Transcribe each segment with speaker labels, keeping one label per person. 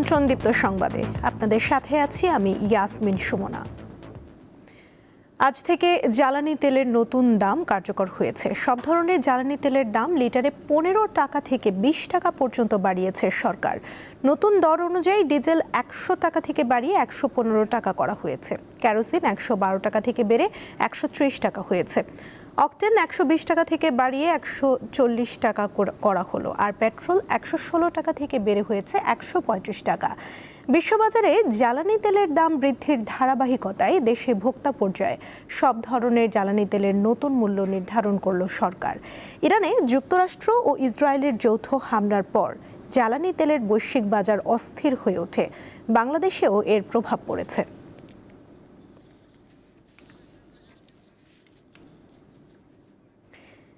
Speaker 1: আমন্ত্রণ সংবাদে আপনাদের সাথে আছি আমি ইয়াসমিন সুমনা। আজ থেকে জ্বালানি তেলের নতুন দাম কার্যকর হয়েছে। সব ধরনের জ্বালানি তেলের দাম লিটারে 15 টাকা থেকে 20 টাকা পর্যন্ত বাড়িয়েছে সরকার। নতুন দর অনুযায়ী ডিজেল 100 টাকা থেকে বাড়িয়ে 115 টাকা করা হয়েছে। কেরোসিন 112 টাকা থেকে বেড়ে 130 টাকা হয়েছে। অকটেন 120 টাকা থেকে বাড়িয়ে 140 টাকা করা হলো। আর পেট্রোল 116 টাকা থেকে বেড়ে হয়েছে 135 টাকা। বিশ্ববাজারে জ্বালানি তেলের দাম বৃদ্ধির ধারাবাহিকতায় দেশে ভোক্তা পর্যায়ে সব ধরনের জ্বালানি তেলের নতুন মূল্য নির্ধারণ করল সরকার। ইরানে যুক্তরাষ্ট্র ও ইসরায়েলের যৌথ হামলার পর জ্বালানি তেলের বৈশ্বিক বাজার অস্থির হয়ে ওঠে। বাংলাদেশেও এর প্রভাব পড়েছে।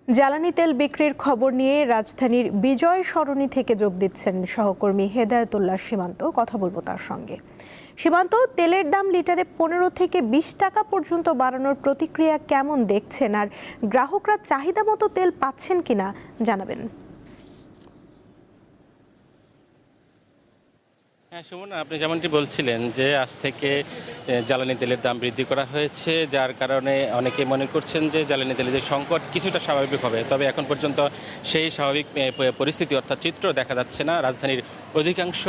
Speaker 1: জ্বালানি তেল বিক্রির খবর নিয়ে রাজধানীর বিজয় সরণি থেকে যোগ দিচ্ছেন সহকর্মী হেদায়েতুল্লাহ সীমান্ত। কথা বলবো তার সঙ্গে। সীমান্ত, তেলের দাম লিটারে 15 থেকে 20 টাকা পর্যন্ত বাড়ানোর প্রতিক্রিয়া কেমন দেখছেন, আর গ্রাহকরা চাহিদা মতো তেল পাচ্ছেন কিনা জানাবেন।
Speaker 2: হ্যাঁ সুমন, আপনি যেমনটি বলছিলেন যে আজ থেকে জ্বালানি তেলের দাম বৃদ্ধি করা হয়েছে, যার কারণে অনেকে মনে করছেন যে জ্বালানি তেলের যে সংকট কিছুটা স্বাভাবিক হবে। তবে এখন পর্যন্ত সেই স্বাভাবিক পরিস্থিতি অর্থাৎ চিত্র দেখা যাচ্ছে না। রাজধানীর অধিকাংশ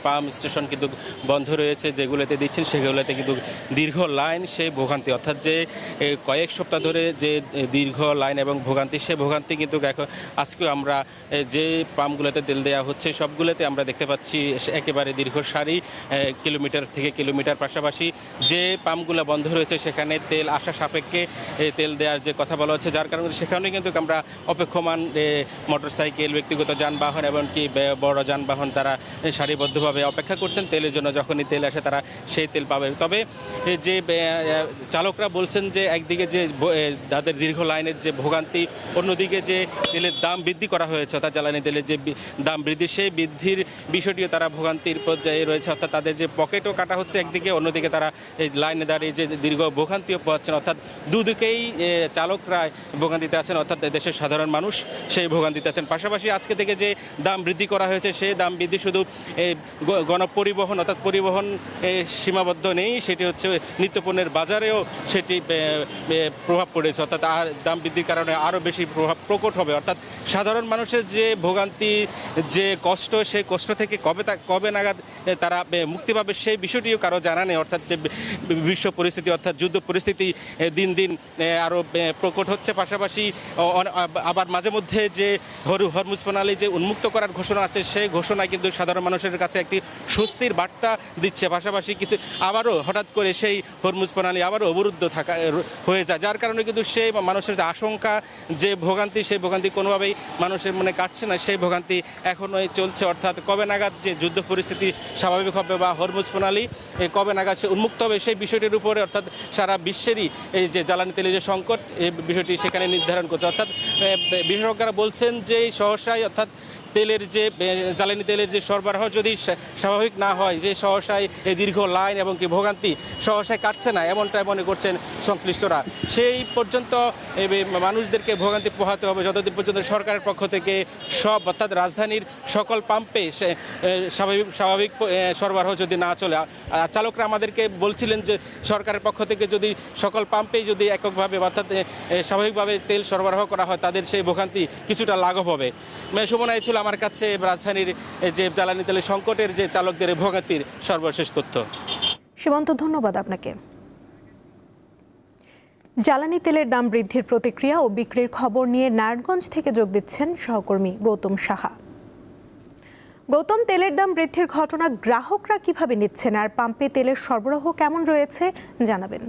Speaker 2: পাম্প স্টেশন কিন্তু বন্ধ রয়েছে। যেগুলোতে দিচ্ছেন সেগুলোতে কিন্তু দীর্ঘ লাইন, সেই ভোগান্তি অর্থাৎ যে কয়েক সপ্তাহ ধরে যে দীর্ঘ লাইন এবং ভোগান্তি, সে ভোগান্তি কিন্তু আজকেও আমরা যে পাম্পগুলোতে তেল দেওয়া হচ্ছে সবগুলোতে আমরা দেখতে পাচ্ছি একেবারে দীর্ঘ সারি, কিলোমিটার থেকে কিলোমিটার। পাশাপাশি যে পাম্পগুলো বন্ধ রয়েছে সেখানে তেল আসা সাপেক্ষে তেল দেওয়ার যে কথা বলা হচ্ছে, যার কারণে সেখানে কিন্তু আমরা অপেক্ষমান মোটরসাইকেল, ব্যক্তিগত যানবাহন এমনকি বড় যানবাহন তারা সারিবদ্ধভাবে অপেক্ষা করছেন তেলের জন্য। যখনই তেল আসে তারা সেই তেল পাবে। তবে যে চালকরা বলছেন যে একদিকে যে তাদের দীর্ঘ লাইনের যে ভোগান্তি, অন্যদিকে যে তেলের দাম বৃদ্ধি করা হয়েছে অর্থাৎ জ্বালানি তেলের যে দাম বৃদ্ধি, সেই বৃদ্ধির বিষয়টিও তারা ভোগান্তির পর্যায়ে রয়েছে। অর্থাৎ তাদের যে পকেটও কাটা হচ্ছে একদিকে, অন্যদিকে তারা এই লাইনে দাঁড়িয়ে যে দীর্ঘ ভোগান্তিও পাচ্ছেন। অর্থাৎ দুদিকেই চালকরা ভোগান্তিতে আছেন, অর্থাৎ দেশের সাধারণ মানুষ সেই ভোগান্তিতে আছেন। পাশাপাশি আজকে থেকে যে দাম বৃদ্ধি করা হয়েছে সেই দাম বৃদ্ধি শুধু গণপরিবহন অর্থাৎ পরিবহন সীমাবদ্ধ নেই, সেটি হচ্ছে নিত্যপণ্যের বাজারেও সেটি প্রভাব পড়েছে। অর্থাৎ দাম বৃদ্ধির কারণে আরও বেশি প্রভাব প্রকট হবে। অর্থাৎ সাধারণ মানুষের যে ভোগান্তি, যে কষ্ট, সেই কষ্ট থেকে কবে নাগাদ তারা মুক্তি পাবে সেই বিষয়টিও কারো জানা নেই। অর্থাৎ যে বিশ্ব পরিস্থিতি অর্থাৎ যুদ্ধ পরিস্থিতি দিন দিন আরও প্রকট হচ্ছে। পাশাপাশি আবার মাঝে মধ্যে যে হরমুজ প্রণালী যে উন্মুক্ত করার ঘোষণা আছে, সেই ঘোষণায় কিন্তু সাধারণ মানুষের কাছে একটি স্বস্তির বার্তা দিচ্ছে। পাশাপাশি কিছু আবারও হঠাৎ করে সেই হরমুজ প্রণালী আবারও অবরুদ্ধ হয়ে যায়, যার কারণে কিন্তু সেই মানুষের যে আশঙ্কা, যে ভোগান্তি, সেই ভোগান্তি কোনোভাবেই মানুষের মনে কাটছে না, সেই ভোগান্তি এখনোই চলছে। অর্থাৎ কবে নাগাদ যে যুদ্ধ পরিস্থিতি স্বাভাবিক হবে বা হরমুজ প্রণালী কবে নাগাদ সে উন্মুক্ত হবে সেই বিষয়টির উপরে অর্থাৎ সারা বিশ্বেরই এই যে জ্বালানি তেলের যে সংকট, এই বিষয়টি সেখানে নির্ধারণ করছে। অর্থাৎ বিশেষজ্ঞরা বলছেন যে সহসায় অর্থাৎ তেলের যে জ্বালানি তেলের যে সরবরাহ যদি স্বাভাবিক না হয়, যে সহসায় এই দীর্ঘ লাইন এবং কি ভোগান্তি সহসায় কাটছে না, এমনটাই মনে করছেন সংশ্লিষ্টরা। সেই পর্যন্ত মানুষদেরকে ভোগান্তি পোহাতে হবে যতদিন পর্যন্ত সরকারের পক্ষ থেকে সব অর্থাৎ রাজধানীর সকল পাম্পে স্বাভাবিক সরবরাহ যদি না চলে। চালকরা আমাদেরকে বলছিলেন যে সরকারের পক্ষ থেকে যদি সকল পাম্পেই যদি এককভাবে অর্থাৎ স্বাভাবিকভাবে তেল সরবরাহ করা হয়, তাদের সেই ভোগান্তি কিছুটা লাঘব হবে। সুমনাই ছিল আমার কাছে রাজধানীর যে জ্বালানি তেলের সংকটের যে চালকদের ভোগান্তির সর্বশেষ তথ্য।
Speaker 1: সীমান্ত, ধন্যবাদ আপনাকে। জ্বালানি তেলের দাম বৃদ্ধির প্রতিক্রিয়া ও বিক্রির খবর নিয়ে নারায়ণগঞ্জ থেকে যোগ দিচ্ছেন সহকর্মী গৌতম সাহা। গৌতম, তেলের দাম বৃদ্ধির ঘটনা গ্রাহকরা কিভাবে নিচ্ছেন, আর পাম্পে তেলের সরবরাহ কেমন রয়েছে জানাবেন।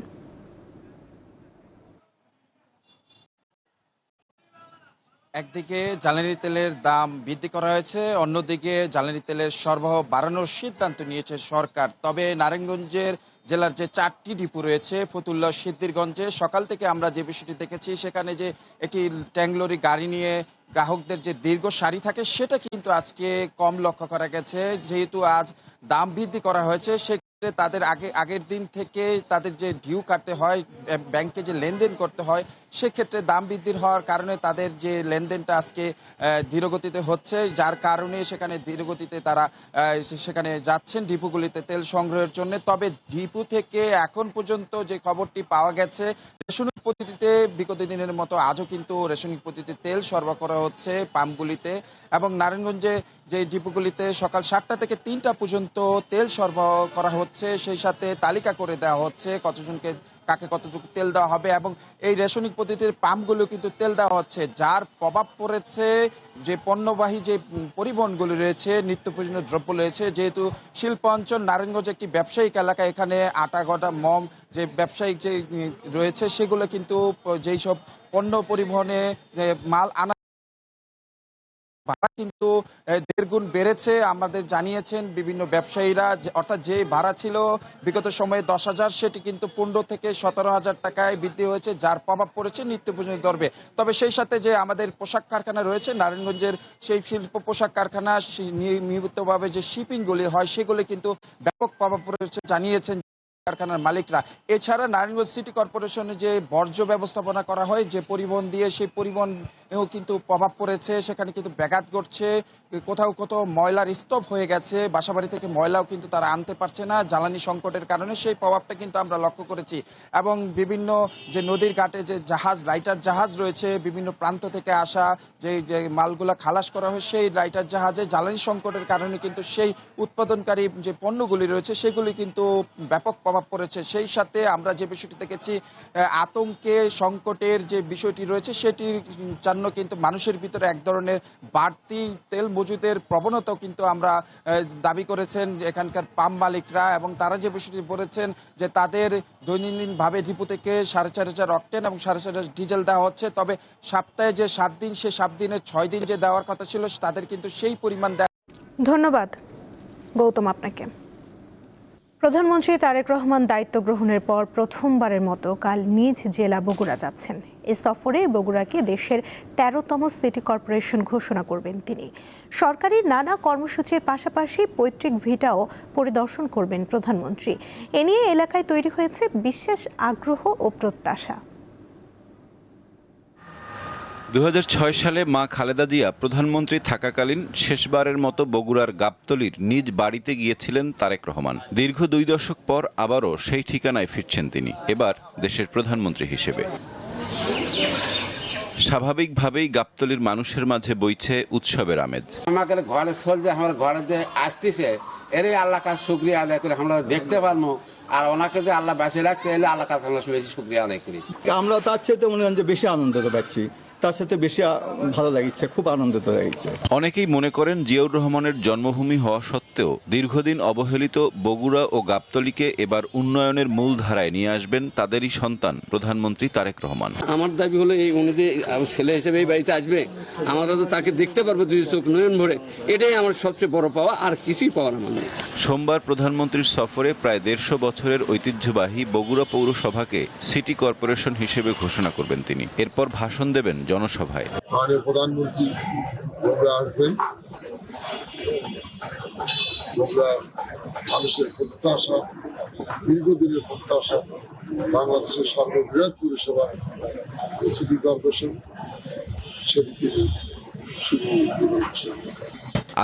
Speaker 3: একদিকে জ্বালানি তেলের দাম বৃদ্ধি করা হয়েছে, অন্যদিকে জ্বালানি তেলের সরবরাহ বাড়ানোর সিদ্ধান্ত নিয়েছে সরকার। তবে নারায়ণগঞ্জের জেলার যে 4টি ডিপো রয়েছে ফতুল্লা, সিদ্ধিরগঞ্জে সকাল থেকে আমরা যে বিষয়টি দেখেছি, সেখানে যে একটি ট্যাংলরি গাড়ি নিয়ে গ্রাহকদের যে দীর্ঘ সারি থাকে সেটা কিন্তু আজকে কম লক্ষ্য করা গেছে। যেহেতু আজ দাম বৃদ্ধি করা হয়েছে, সে তাদের আগের দিন থেকে তাদের যে ডিউ কাটতে হয়, ব্যাংকে যে লেনদেন করতে হয়, সেক্ষেত্রে দাম বৃদ্ধির হওয়ার কারণে তাদের যে লেনদেনটা আজকে ধীরগতিতে হচ্ছে, যার কারণে সেখানে ধীরগতিতে তারা সেখানে যাচ্ছেন ডিপুগুলিতে তেল সংগ্রহের জন্য। তবে ডিপু থেকে এখন পর্যন্ত যে খবরটি পাওয়া গেছে, রেশনিক পদ্ধতিতে বিগত দিনের মতো আজও কিন্তু রেশনিক পদ্ধতিতে তেল সরবরাহ করা হচ্ছে পাম্পগুলিতে, এবং নারায়ণগঞ্জে যে ডিপুগুলিতে সকাল 7টা থেকে 3টা পর্যন্ত তেল সরবরাহ করা হচ্ছে। সেই সাথে তালিকা করে দেওয়া হচ্ছে কতজনকে কাকে কতটুকু তেল দেওয়া হবে, এবং এই রেশনিক পদ্ধতির পাম্পগুলো কিন্তু তেল দেওয়া হচ্ছে, যার প্রভাব পড়েছে যে পণ্যবাহী যে পরিবহনগুলি রয়েছে, নিত্য প্রয়োজনীয় দ্রব্য রয়েছে। যেহেতু শিল্পাঞ্চল নারায়ণগঞ্জ একটি ব্যবসায়িক এলাকা, এখানে আটা গটা মম যে ব্যবসায়িক যে রয়েছে, সেগুলো কিন্তু যেই সব পণ্য পরিবহনে মাল আনা ভাড়া কিন্তু 1.5 গুণ বেড়েছে। আমাদের জানিয়েছেন বিভিন্ন ব্যবসায়ীরা, অর্থাৎ যে ভাড়া ছিল বিগত সময়ে 10,000, সেটি কিন্তু 15 থেকে 17,000 টাকায় বৃদ্ধি হয়েছে, যার প্রভাব পড়েছে নিত্য প্রয়োজনীয় দ্রব্যে। তবে সেই সাথে যে আমাদের পোশাক কারখানা রয়েছে নারায়ণগঞ্জের, সেই শিল্প পোশাক কারখানা নিয়মিতভাবে যে শিপিংগুলি হয়, সেগুলি কিন্তু ব্যাপক প্রভাব পড়েছে জানিয়েছেন কারখানার মালিকরা। এছাড়া নারায়ণগঞ্জ সিটি কর্পোরেশনে যে বর্জ্য ব্যবস্থাপনা করা হয়, যে পরিবহন দিয়ে, সেই পরিবহনেও কিন্তু প্রভাব পড়েছে, সেখানে কিন্তু ব্যাঘাত ঘটছে। কোথাও কোথাও ময়লার স্তূপ হয়ে গেছে, বাসাবাড়ি থেকে ময়লাও কিন্তু তারা আনতে পারছে না জ্বালানি সংকটের কারণে, সেই প্রভাবটা কিন্তু আমরা লক্ষ্য করেছি। এবং বিভিন্ন যে নদীর ঘাটে যে জাহাজ, রাইটার জাহাজ রয়েছে, বিভিন্ন প্রান্ত থেকে আসা যে মালগুলা খালাস করা হয়, সেই রাইটার জাহাজে জ্বালানি সংকটের কারণে কিন্তু সেই উৎপাদনকারী যে পণ্যগুলি রয়েছে, সেগুলি কিন্তু ব্যাপক প্রভাব পড়েছে। সেই সাথে আমরা যে বিষয়টি দেখেছি, আতঙ্কে সংকটের যে বিষয়টি রয়েছে, সেটির জন্য কিন্তু মানুষের ভিতরে এক ধরনের বাড়তি তেল মজুদের প্রবণতাও কিন্তু আমরা দাবি করেছেন এখানকার পাম্প মালিকরা, এবং তারা যে বিষয়টি বলেছেন যে তাদের দৈনন্দিনভাবে ডিপো থেকে 4,500 অক্টেন এবং 4,500 ডিজেল দেওয়া হচ্ছে। তবে সপ্তাহে যে 7 দিন, সে 7 দিনে 6 দিন যে দেওয়ার কথা ছিল, তাদের কিন্তু সেই পরিমাণ দেওয়া।
Speaker 1: ধন্যবাদ গৌতম আপনাকে। প্রধানমন্ত্রী তারেক রহমান দায়িত্ব গ্রহণের পর প্রথমবারের মতো কাল নিজ জেলা বগুড়া যাচ্ছেন। এই সফরে বগুড়াকে দেশের 13তম সিটি কর্পোরেশন ঘোষণা করবেন তিনি। সরকারি নানা কর্মসূচির পাশাপাশি পৈতৃক ভিটাও পরিদর্শন করবেন প্রধানমন্ত্রী। এ নিয়ে এলাকায় তৈরি হয়েছে বিশেষ আগ্রহ ও প্রত্যাশা।
Speaker 4: 2006 সালে মা খালেদা জিয়া প্রধানমন্ত্রী থাকাকালীন শেষবারের মতো বগুড়ার গাবতলীর নিজ বাড়িতে গিয়েছিলেন তারেক রহমান। দীর্ঘ 2 দশক পর আবারও সেই ঠিকানায় ফিরছেন তিনি, এবার দেশের প্রধানমন্ত্রী হিসেবে। স্বাভাবিকভাবেই গাবতলীর মানুষের মাঝে বইছে উৎসবের আমেজ।
Speaker 5: আমাদের ঘরে চলছে, আমার ঘরে যে আসতেছে, এরই আল্লাহ কাছে শুকরিয়া আদায় করে আমরা দেখতে পারবো। আর ওনাকে যে আল্লাহ বাঁচিয়ে রাখছে, এলে আল্লাহ কাছে আমরা বেশি শুকরিয়া আদায় করি।
Speaker 6: আমরা তার চেয়ে মনে হয় যে বেশি আনন্দিত পাচ্ছি, তার সাথে বেশি ভালো লাগছে, খুব আনন্দিত লাগছে।
Speaker 4: অনেকেই মনে করেন জিয়াউর রহমানের জন্মভূমি হওয়া সত্ত্বেও দীর্ঘদিন অবহেলিত বগুড়া ও গাবতলীকে এবার উন্নয়নের মূল ধারায় নিয়ে আসবেন তাদেরই সন্তান প্রধানমন্ত্রী তারেক রহমান।
Speaker 5: আমার দাবি হলো এই উনি যে ছেলে হিসেবে এই বাড়িতে আসবে, আমরা তো তাকে দেখতে পারবো 2 চোখ নয়ন ভরে, এটাই আমার সবচেয়ে বড় পাওয়া, আর কিছুই পাওয়া না। মানে
Speaker 4: সোমবার প্রধানমন্ত্রীর সফরে প্রায় 150 বছরের ঐতিহ্যবাহী বগুড়া পৌরসভাকে সিটি কর্পোরেশন হিসেবে ঘোষণা করবেন তিনি। এরপর ভাষণ দেবেন জনসভায়।
Speaker 7: মাননীয় প্রধানমন্ত্রী বগুড়া আসবেন। বগুড়া মানুষের প্রত্যাশা, দীর্ঘদিনের প্রত্যাশা, বাংলাদেশের সর্ববৃহৎ পৌরসভা সিটি কর্পোরেশন, সেটি তিনি শুভ উদ্বোধন করছেন।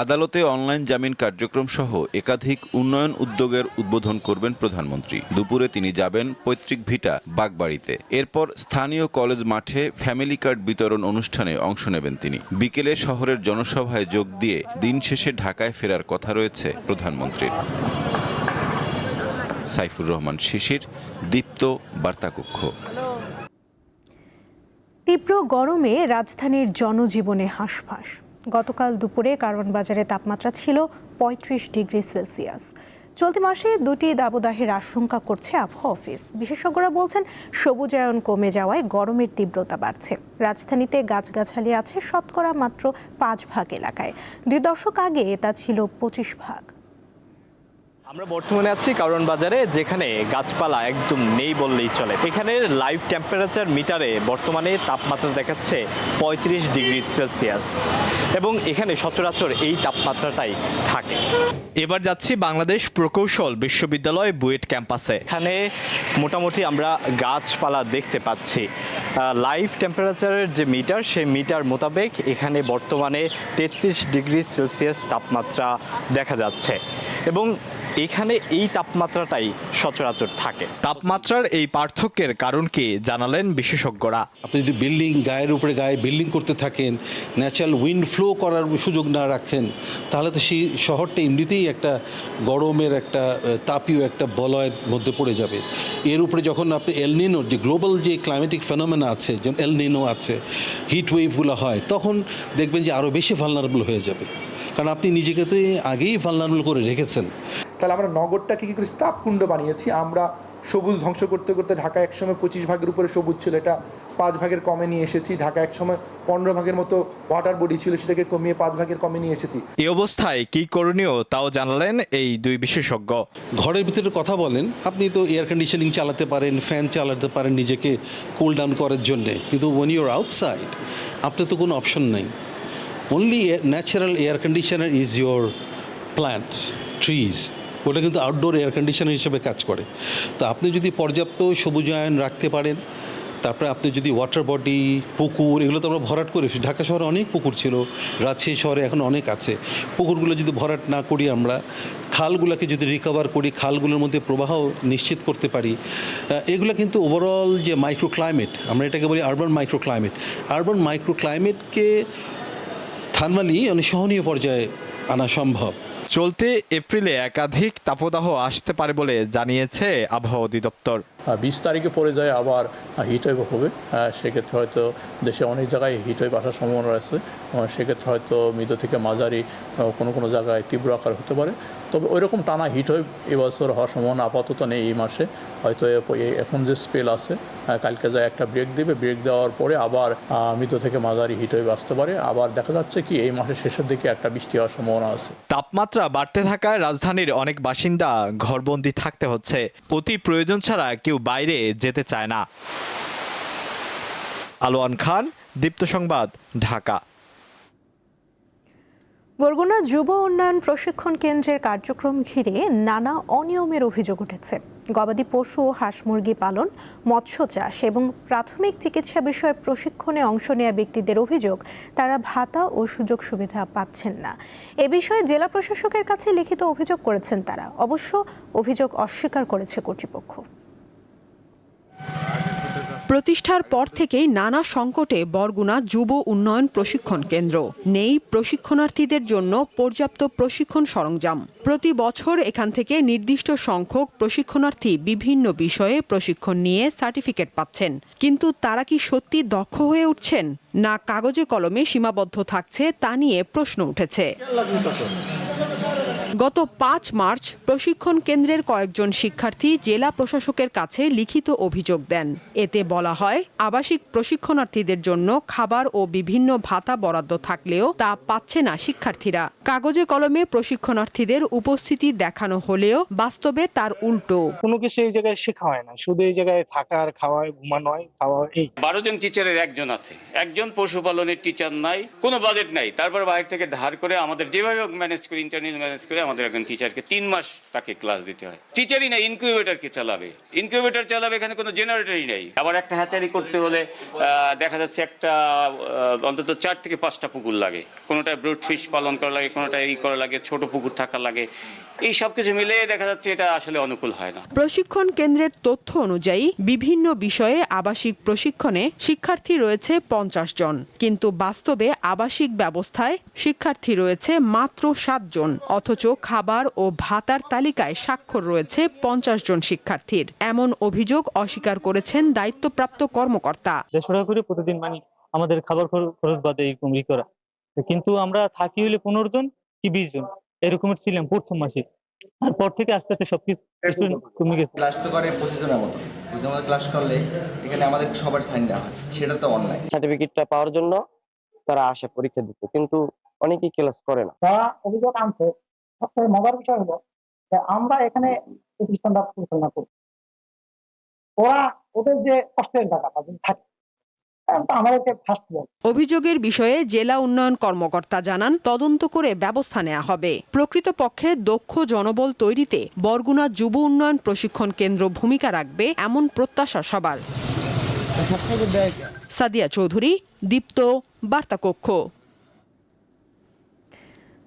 Speaker 4: আদালতে অনলাইন জামিন কার্যক্রম সহ একাধিক উন্নয়ন উদ্যোগের উদ্বোধন করবেন প্রধানমন্ত্রী। দুপুরে তিনি যাবেন পৈতৃক ভিটা বাগবাড়িতে। এরপর স্থানীয় কলেজ মাঠে ফ্যামিলি কার্ড বিতরণ অনুষ্ঠানে অংশ নেবেন তিনি। বিকেলে শহরের জনসভায় যোগ দিয়ে দিন শেষে ঢাকায় ফেরার কথা রয়েছে প্রধানমন্ত্রীর। সাইফুর রহমান শিশির, দীপ্ত বার্তাকক্ষ।
Speaker 1: তীব্র গরমে রাজধানীর জনজীবনে হাঁসফাঁস। গতকাল দুপুরে কারওয়ান বাজারে তাপমাত্রা ছিল 35 ডিগ্রি সেলসিয়াস। চলতি মাসে 2টি দাবদাহের আশঙ্কা করছে আবহাওয়া অফিস। বিশেষজ্ঞরা বলছেন সবুজায়ন কমে যাওয়ায় গরমের তীব্রতা বাড়ছে। রাজধানীতে গাছগাছালি আছে শতকরা মাত্র 5 ভাগ এলাকায়। 2 দশক আগে তা ছিল 25 ভাগ।
Speaker 8: আমরা বর্তমানে আছি কারওয়ান বাজারে, যেখানে গাছপালা একদম নেই বললেই চলে। এখানের লাইভ টেম্পারেচার মিটারে বর্তমানে তাপমাত্রা দেখাচ্ছে 35 ডিগ্রি সেলসিয়াস এবং এখানে সচরাচর এই তাপমাত্রাটাই থাকে। এবার যাচ্ছি বাংলাদেশ প্রকৌশল বিশ্ববিদ্যালয় বুয়েট ক্যাম্পাসে। এখানে মোটামুটি আমরা গাছপালা দেখতে পাচ্ছি। লাইভ টেম্পারেচারের যে মিটার, সেই মিটার মোতাবেক এখানে বর্তমানে 33 ডিগ্রি সেলসিয়াস তাপমাত্রা দেখা যাচ্ছে এবং এখানে এই তাপমাত্রাটাই সচরাচর থাকে। তাপমাত্রার এই পার্থক্যের কারণ কি জানালেন বিশেষজ্ঞরা।
Speaker 9: আপনি যদি গায়ের উপরে গায়ে বিল্ডিং করতে থাকেন, ন্যাচারাল উইন্ড ফ্লো করার সুযোগ না রাখেন, তাহলে তো সেই শহরটা এমনিতেই একটা গরমের একটা তাপীয় একটা বলয়ের মধ্যে পড়ে যাবে। এর উপরে যখন আপনি এলনিনো, যে গ্লোবাল যে ক্লাইমেটিক ফেনোমেনা আছে, যেমন এলনিনো আছে, হিট ওয়েভগুলো হয়, তখন দেখবেন যে আরও বেশি ভালনারেবল হয়ে যাবে, কারণ আপনি নিজেকে তো আগেই ভালনারেবল করে রেখেছেন।
Speaker 10: তাহলে আমরা নগরটাকে কী করে তাপকুণ্ড বানিয়েছি। আমরা সবুজ ধ্বংস করতে করতে ঢাকা একসময় 25 ভাগের উপরে সবুজ ছিল, এটা 5 ভাগের কমে নিয়ে এসেছি। ঢাকা একসময় 15 ভাগের মতো ওয়াটার বডি ছিল, সেটাকে কমিয়ে 5 ভাগের কমে নিয়ে এসেছি।
Speaker 8: এই অবস্থায় কি করণীয় তাও জানালেন এই দুই বিশেষজ্ঞ।
Speaker 9: ঘরের ভিতরে কথা বলেন, আপনি তো এয়ার কন্ডিশনিং চালাতে পারেন, ফ্যান চালাতে পারেন নিজেকে কুল ডাউন করার জন্যে, কিন্তু ওয়েন ইউর আউটসাইড আপনার তো কোনো অপশন নেই। Only natural air conditioner is your plants, trees. ওটা কিন্তু আউটডোর এয়ার কন্ডিশনার হিসেবে কাজ করে। তো আপনি যদি পর্যাপ্ত সবুজায়ন রাখতে পারেন, তারপরে আপনি যদি ওয়াটার বডি, পুকুর, এগুলো তো আমরা ভরাট করে, ঢাকা শহরে অনেক পুকুর ছিল, রাজশাহী শহরে এখন অনেক আছে, পুকুরগুলো যদি ভরাট না করি, আমরা খালগুলোকে যদি রিকভার করি, খালগুলোর মধ্যে প্রবাহ নিশ্চিত করতে পারি, এগুলো কিন্তু ওভারঅল যে মাইক্রো ক্লাইমেট, আমরা এটাকে বলি urban micro climate, urban micro ক্লাইমেটকে থার্মালি অনেক সহনীয় পর্যায়ে আনা সম্ভব।
Speaker 8: চলতি এপ্রিলে একাধিক তাপদাহ আসতে পারে বলে জানিয়েছে আবহাওয়া অধিদপ্তর।
Speaker 11: 20 তারিখে পরে যায় আবার হিট ওয়েভ হবে, সেক্ষেত্রে হয়তো দেশে অনেক জায়গায় হিট ওয়েভ আসার সম্ভাবনা রয়েছে। সেক্ষেত্রে হয়তো মৃদু থেকে মাঝারি কোনো কোনো জায়গায় তীব্র আকার হতে পারে। তবে ওইরকম টানা হিট ওয়েভ এবছর হওয়ার সম্ভাবনা আপাতত নেই এই মাসে। হয়তো এখন যে স্পেল আছে, কালকে যায় একটা ব্রেক দেবে, ব্রেক দেওয়ার পরে আবার মৃদু থেকে মাঝারি হিট ওয়েভ আসতে পারে। আবার দেখা যাচ্ছে কি এই মাসের শেষের দিকে একটা বৃষ্টি হওয়ার সম্ভাবনা আছে।
Speaker 8: তাপমাত্রা বাড়তে থাকায় রাজধানীর অনেক বাসিন্দা ঘরবন্দি থাকতে হচ্ছে। অতি প্রয়োজন ছাড়া কেউ বাইরে যেতে চায় না। আলোয়ান খান, দীপ্ত সংবাদ, ঢাকা।
Speaker 1: বরগুনা যুব উন্নয়ন প্রশিক্ষণ কেন্দ্রের কার্যক্রম ঘিরে নানা অনিয়মের অভিযোগ উঠেছে। গবাদি পশু, হাঁস মুরগি পালন, মৎস্য চাষ এবং প্রাথমিক চিকিৎসা বিষয়ে প্রশিক্ষণে অংশ নেওয়া ব্যক্তিদের অভিযোগ, তারা ভাতা ও সুযোগ সুবিধা পাচ্ছেন না। এ বিষয়ে জেলা প্রশাসকের কাছে লিখিত অভিযোগ করেছেন তারা। অবশ্য অভিযোগ অস্বীকার করেছে কর্তৃপক্ষ।
Speaker 12: প্রতিষ্ঠার পর থেকেই নানা সংকটে বরগুনা যুব উন্নয়ন প্রশিক্ষণ কেন্দ্র। নেই প্রশিক্ষণার্থীদের জন্য পর্যাপ্ত প্রশিক্ষণ সরঞ্জাম। প্রতি বছর এখান থেকে নির্দিষ্ট সংখ্যক প্রশিক্ষণার্থী বিভিন্ন বিষয়ে প্রশিক্ষণ নিয়ে সার্টিফিকেট পাচ্ছেন, কিন্তু তারা কি সত্যি দক্ষ হয়ে উঠছেন, না কাগজে কলমে সীমাবদ্ধ থাকছে, তা নিয়ে প্রশ্ন উঠেছে। গত 5 মার্চ প্রশিক্ষণ কেন্দ্রের কয়েকজন শিক্ষার্থী জেলা প্রশাসকের কাছে লিখিত অভিযোগ দেন। এতে বলা হয়, আবাসিক প্রশিক্ষণার্থীদের জন্য খাবার ও বিভিন্ন ভাতা বরাদ্দ থাকলেও তা পাচ্ছে না শিক্ষার্থীরা। কাগজে কলমে প্রশিক্ষণার্থীদের উপস্থিতি দেখানো হলেও বাস্তবে তার উল্টো।
Speaker 13: কোনো কিছু এই জায়গায় শেখা হয় না, শুধু এই জায়গায় থাকার, খাওয়া, ঘুমানো হয়, খাওয়া। এই
Speaker 14: 12 জন টিচারের একজন আছে, একজন পশুপালনের টিচার নাই, কোনো বাজেট নাই। তারপর বাইরে থেকে ধার করে আমাদের যেভাবে ম্যানেজ করে, ইন্টারনাল ম্যানেজ করে আমাদের একজন টিচারকে 3 মাস তাকে ক্লাস দিতে হয়। টিচারই না, ইনকিউবেটরকে চালাবে, ইনকিউবেটর চালাবে, এখানে কোনো জেনারেটরই নেই। আবার একটা হ্যাচারি করতে হলে দেখা যাচ্ছে একটা অন্তত 4 থেকে 5টা পুকুর লাগে, কোনোটায় ব্রুড ফিশ পালন করা লাগে, কোনোটায় করা লাগে, ছোট পুকুর থাকা লাগে। এই সব কিছু মিলে দেখা যাচ্ছে এটা আসলে অনুকূল হয় না।
Speaker 12: প্রশিক্ষণ কেন্দ্রের তথ্য অনুযায়ী বিভিন্ন বিষয়ে আবাসিক প্রশিক্ষণে শিক্ষার্থী রয়েছে 50 জন, কিন্তু বাস্তবে আবাসিক ব্যবস্থায় শিক্ষার্থী রয়েছে মাত্র 7 জন। অথচ খাবার ও ভাতার তালিকায় স্বাক্ষর রয়েছে 50 জন শিক্ষার্থীর। এমন অভিযোগ অস্বীকার করেছেন দায়িত্বপ্রাপ্ত কর্মকর্তা।
Speaker 13: 150 টাকা করে প্রতিদিন মানে আমাদের খাবার খরচ বাদে এরকম করা, কিন্তু আমরা থাকি হলে 15 জন কি 20 জন এরকমের ছিলাম প্রথম মাসে। তারপর থেকে আস্তে আস্তে সবকিছু কমে গেছে।
Speaker 15: ক্লাস তো করে 25 জনের মতো, 25 জনের ক্লাস করলে এখানে আমাদের সবার সাইন দেওয়া হয়, সেটা তো অনলাইন।
Speaker 16: সার্টিফিকেটটা পাওয়ার জন্য তারা আসে পরীক্ষা দিতে, কিন্তু অনেকেই ক্লাস করে না।
Speaker 13: তারা অভিযোগ আনছে। সবথেকে মজার বিষয় হলো
Speaker 17: আমরা এখানে প্রতিষ্ঠানটা পরিচালনা করি, ওরা ওদের যে কষ্টের জায়গাটা থাকে আমাদেরকে ফার্স্ট দেয়।
Speaker 12: অভিযোগের বিষয়ে জেলা উন্নয়ন কর্মকর্তা জানান, তদন্ত করে ব্যবস্থা নেওয়া হবে। প্রকৃতপক্ষে দক্ষ জনবল তৈরিতে বরগুনা যুব উন্নয়ন প্রশিক্ষণ কেন্দ্র ভূমিকা রাখবে এমন প্রত্যাশা সবার। সাদিয়া চৌধুরী, দীপ্ত, বার্তা কক্ষ।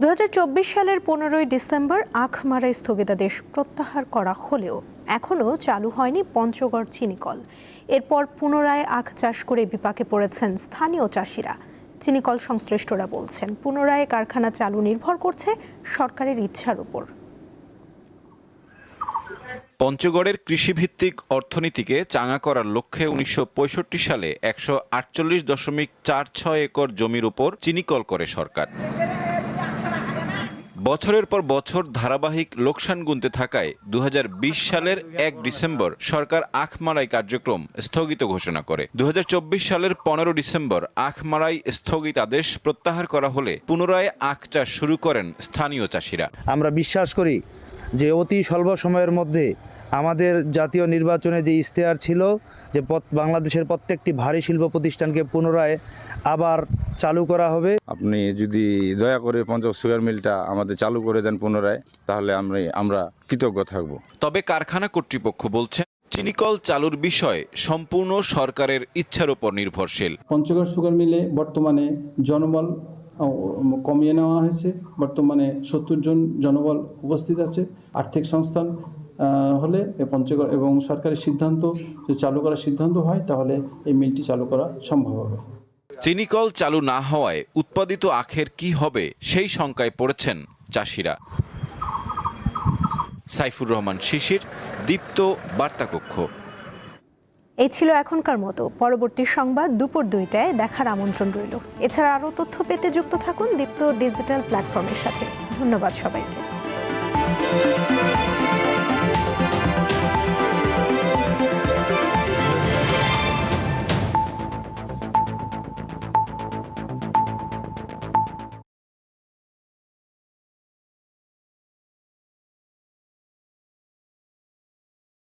Speaker 1: 2024 সালের 15ই ডিসেম্বর আখমারা স্থগিতাদেশ প্রত্যাহার করা হলেও এখনও চালু হয়নি পঞ্চগড় চিনিকল। এরপর পুনরায় আখ চাষ করে বিপাকে পড়েছেন স্থানীয় চাষিরা। চিনিকল সংশ্লিষ্টরা বলছেন, পুনরায় কারখানা চালু নির্ভর করছে সরকারের ইচ্ছার উপর।
Speaker 4: পঞ্চগড়ের কৃষিভিত্তিক অর্থনীতিকে চাঙা করার লক্ষ্যে 1965 সালে 148.46 একর জমির উপর চিনিকল করে সরকার। বছরের পর বছর ধারাবাহিক লোকসান গুনতে থাকায় 2020 সালের 1 ডিসেম্বর সরকার আখমারাই কার্যক্রম স্থগিত ঘোষণা করে। 2024 সালের 15 ডিসেম্বর আখমারাই স্থগিতাদেশ প্রত্যাহার করা হলে পুনরায় আখ চাষ শুরু করেন স্থানীয় চাষিরা।
Speaker 18: আমরা বিশ্বাস করি যে অতি স্বল্প সময়ের মধ্যে আমাদের জাতীয় নির্বাচনে যে ইশতেহার ছিল যে বাংলাদেশের প্রত্যেকটি ভারী শিল্প প্রতিষ্ঠানকে পুনরায় আবার চালু করা হবে।
Speaker 19: আপনি যদি দয়া করে পঞ্চগড় সুগার মিলটা আমাদের চালু করে দেন পুনরায়, তাহলে আমরা কৃতজ্ঞ থাকব।
Speaker 4: তবে কারখানা কর্তৃপক্ষ বলছে, চিনিকল চালুর বিষয় সম্পূর্ণ সরকারের ইচ্ছার উপর নির্ভরশীল।
Speaker 20: পঞ্চগড় সুগার মিলে বর্তমানে জনবল কমিয়ে নেওয়া হয়েছে। বর্তমানে 70 জন জনবল উপস্থিত আছে। আর্থিক সংস্থান হলে পঞ্চগড় এবং সরকারের সিদ্ধান্ত যদি চালু করার সিদ্ধান্ত হয়, তাহলে এই মিলটি চালু করা সম্ভব হবে।
Speaker 4: চিনিকল চালু না হওয়ায় উৎপাদিত আখের কি হবে সেই শঙ্কায় পড়েছেন চাষিরা। সাইফুর রহমান শিশির, দীপ্ত, বার্তা কক্ষ।
Speaker 1: এই ছিল এখনকার মতো। পরবর্তী সংবাদ দুপুর 2টায় দেখার আমন্ত্রণ রইল। এছাড়া আরও তথ্য পেতে যুক্ত থাকুন দীপ্ত ডিজিটাল প্ল্যাটফর্মের সাথে। ধন্যবাদ সবাইকে।